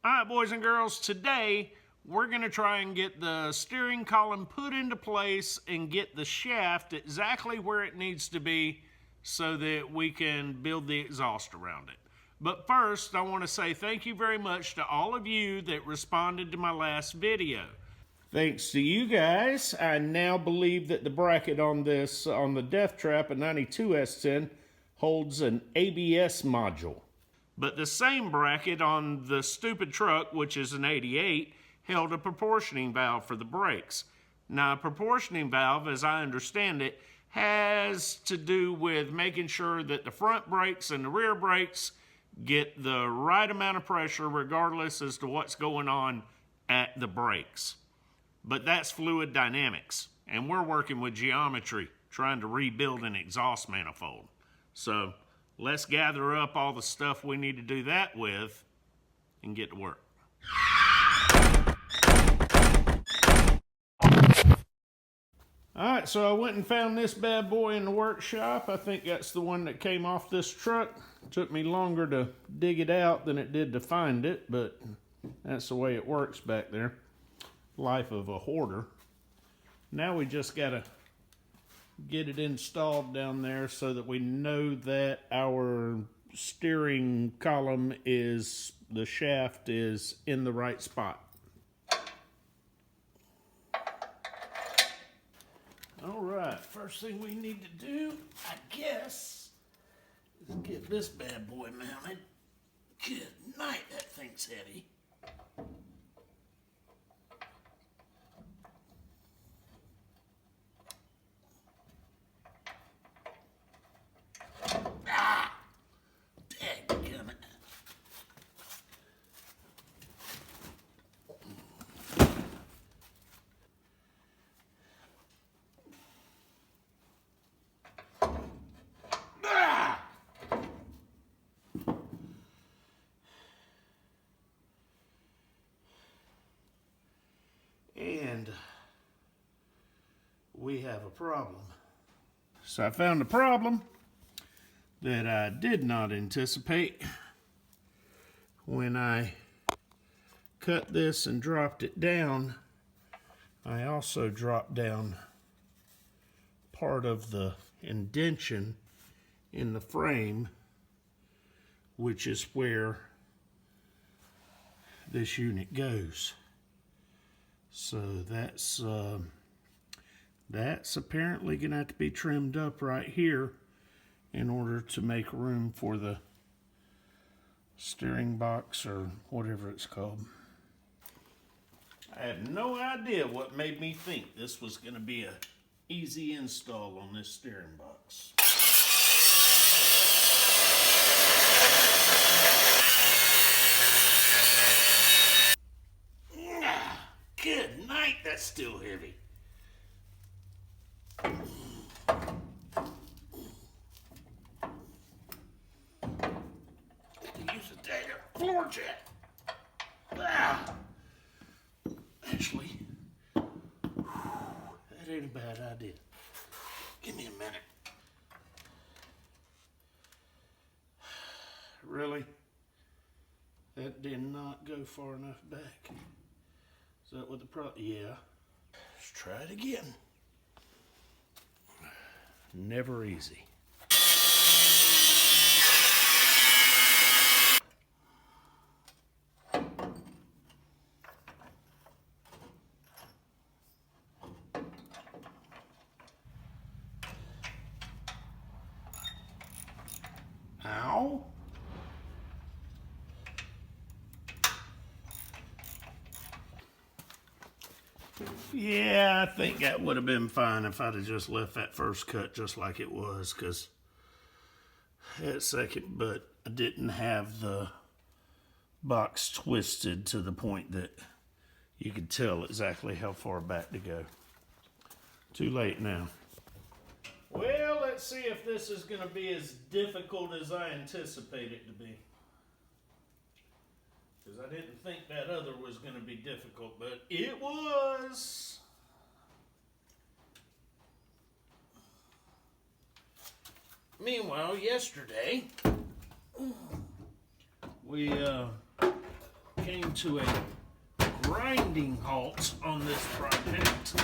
All right, boys and girls, today we're going to try and get the steering column put into place and get the shaft exactly where it needs to be so that we can build the exhaust around it. But first, I want to say thank you very much to all of you that responded to my last video. Thanks to you guys, I now believe that the bracket on this, on the Death Trap, a 92S10, holds an ABS module. But the same bracket on the stupid truck, which is an 88, held a proportioning valve for the brakes. Now, a proportioning valve, as I understand it, has to do with making sure that the front brakes and the rear brakes get the right amount of pressure regardless as to what's going on at the brakes. But that's fluid dynamics, and we're working with geometry, trying to rebuild an exhaust manifold. So let's gather up all the stuff we need to do that with and get to work. Alright, so I went and found this bad boy in the workshop. I think that's the one that came off this truck. It took me longer to dig it out than it did to find it, but that's the way it works back there. Life of a hoarder. Now we just gotta get it installed down there so that we know that our steering column is, the shaft is in the right spot. All right, first thing we need to do, I guess, is get this bad boy mounted. Good night, that thing's heavy. And we have a problem. So I found a problem that I did not anticipate when I cut this and dropped it down. I also dropped down part of the indentation in the frame, which is where this unit goes. So that's apparently gonna have to be trimmed up right here in order to make room for the steering box or whatever it's called. I have no idea what made me think this was gonna be an easy install on this steering box. Good night, that's still heavy. Use a dagger. Floor jack. Actually, that ain't a bad idea. Give me a minute. Really? That did not go far enough back. Is that what the problem? Yeah. Let's try it again. Never easy. Ow. Yeah, I think that would have been fine if I'd have just left that first cut just like it was, because that second, but I didn't have the box twisted to the point that you could tell exactly how far back to go. Too late now. Well, let's see if this is going to be as difficult as I anticipate it to be. Because I didn't think that other was going to be difficult, but it was. Meanwhile, yesterday, we came come to a grinding halt on this project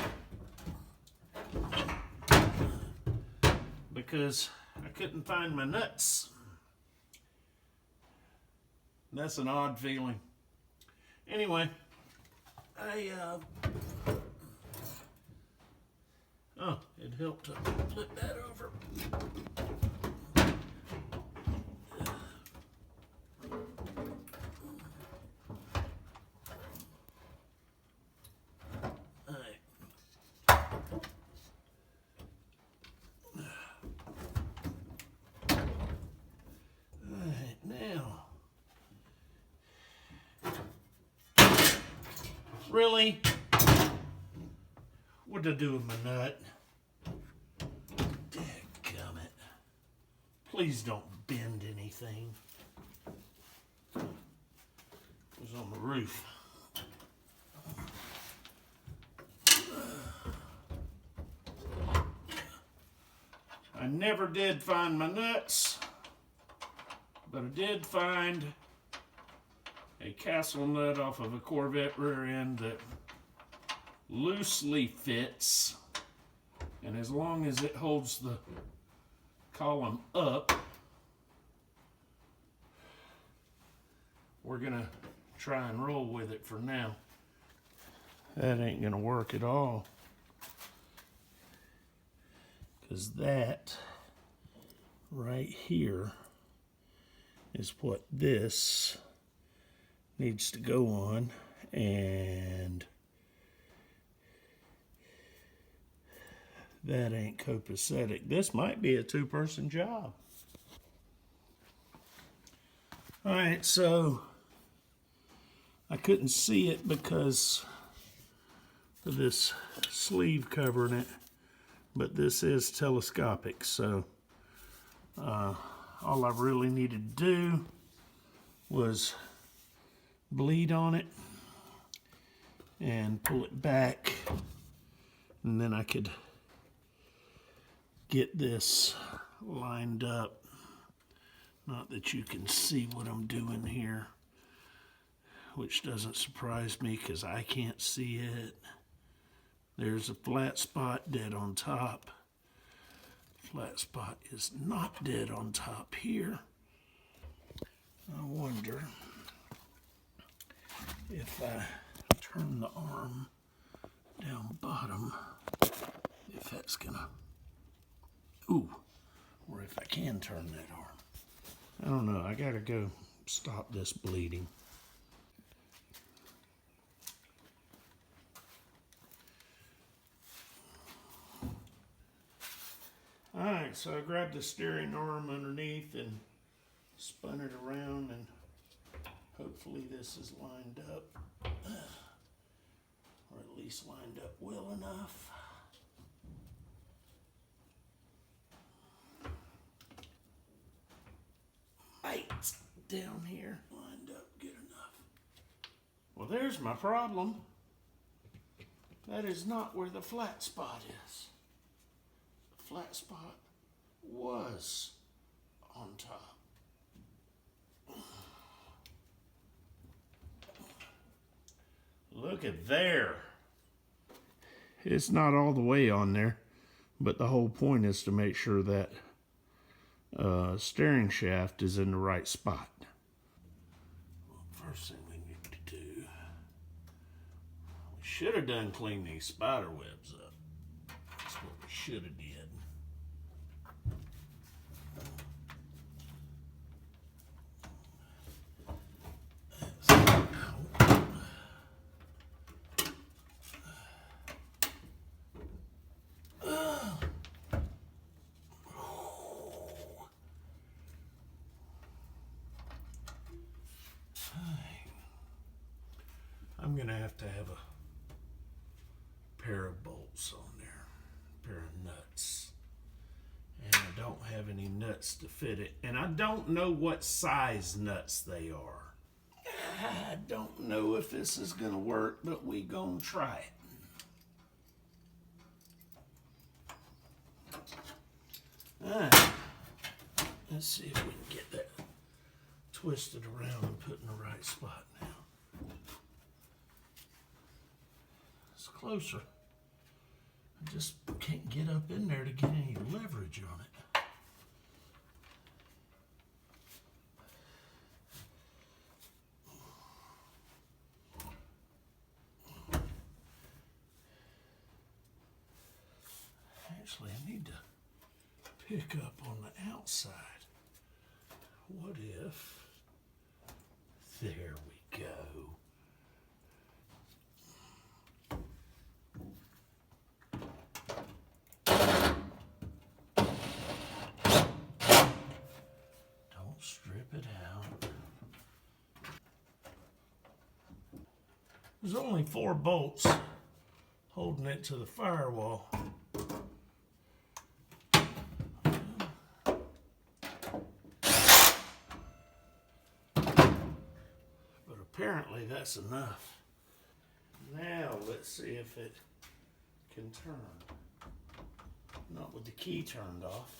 because I couldn't find my nuts. That's an odd feeling. Anyway, oh, it helped to flip that over. Really? What'd I do with my nut? Dadgummit. Please don't bend anything. It was on the roof. I never did find my nuts, but I did find a castle nut off of a Corvette rear end that loosely fits, and as long as it holds the column up, we're gonna try and roll with it for now. That ain't gonna work at all, because that right here is what this needs to go on, and that ain't copacetic. This might be a two-person job. All right, so I couldn't see it because of this sleeve covering it, but this is telescopic, so all I really needed to do was bleed on it and pull it back, and then I could get this lined up. Not that you can see what I'm doing here, which doesn't surprise me because I can't see it. There's a flat spot dead on top. Flat spot is not dead on top here. I wonder if I turn the arm down bottom, if that's gonna, ooh, or if I can turn that arm. I don't know, I gotta go stop this bleeding. All right, so I grabbed the steering arm underneath and spun it around, and hopefully this is lined up, or at least lined up well enough. Right down here, lined up good enough. Well, there's my problem. That is not where the flat spot is. The flat spot was on top. Look at there. It's not all the way on there, but the whole point is to make sure that steering shaft is in the right spot. Well, first thing we need to do, we should have done clean these spider webs up. That's what we should have did. I'm gonna have a pair of bolts on there, a pair of nuts. And I don't have any nuts to fit it. And I don't know what size nuts they are. I don't know if this is gonna work, but we gonna try it. All right, let's see if we can get that twisted around and put in the right spot now. closer. I just can't get up in there to get any leverage on it. Actually, I need to pick up on the outside. What if, there we go. Don't strip it out. There's only 4 bolts holding it to the firewall. Apparently that's enough. Now let's see if it can turn. Not with the key turned off.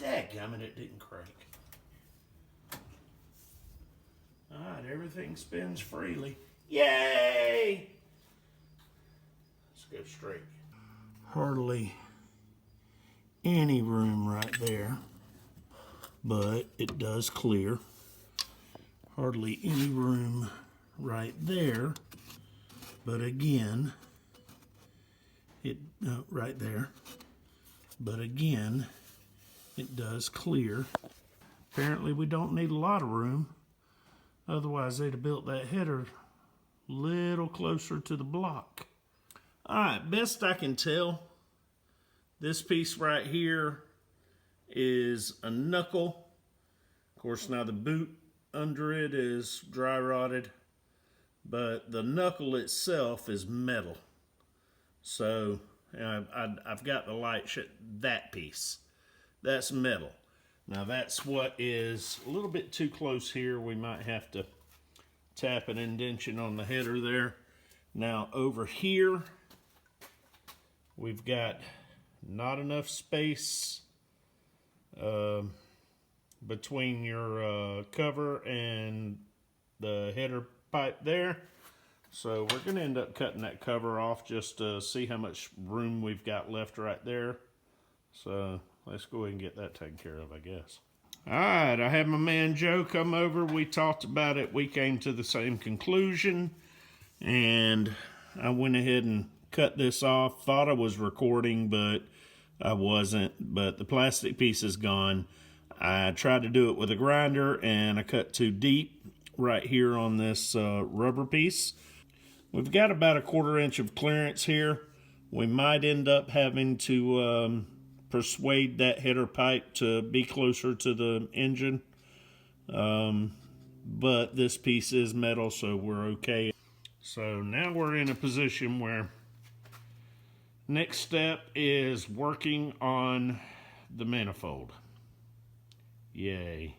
Dadgummit, it didn't crank. Alright, everything spins freely. Yay! Let's go straight. Hardly any room right there, but it does clear. Hardly any room right there, but again, right there, but again, it does clear. Apparently we don't need a lot of room, otherwise they'd have built that header a little closer to the block. Alright, best I can tell, this piece right here is a knuckle. Of course, now the boot under it is dry rotted, but the knuckle itself is metal. So I've got the light shut. That piece, that's metal. Now that's what is a little bit too close here. We might have to tap an indention on the header there. Now over here, we've got not enough space between your cover and the header pipe there. So we're going to end up cutting that cover off just to see how much room we've got left right there. So let's go ahead and get that taken care of, I guess. Alright, I had my man Joe come over. We talked about it. We came to the same conclusion. And I went ahead and cut this off. Thought I was recording, but I wasn't. But the plastic piece is gone. I tried to do it with a grinder, and I cut too deep right here on this rubber piece. We've got about 1/4 inch of clearance here. We might end up having to persuade that header pipe to be closer to the engine. But this piece is metal, so we're okay. So now we're in a position where next step is working on the manifold. Yay.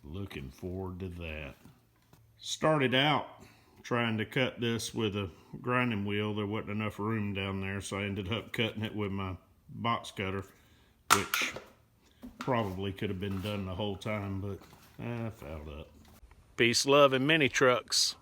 Looking forward to that. Started out trying to cut this with a grinding wheel. There wasn't enough room down there, so I ended up cutting it with my box cutter, which probably could have been done the whole time, but I fouled up. Peace, love, and mini trucks.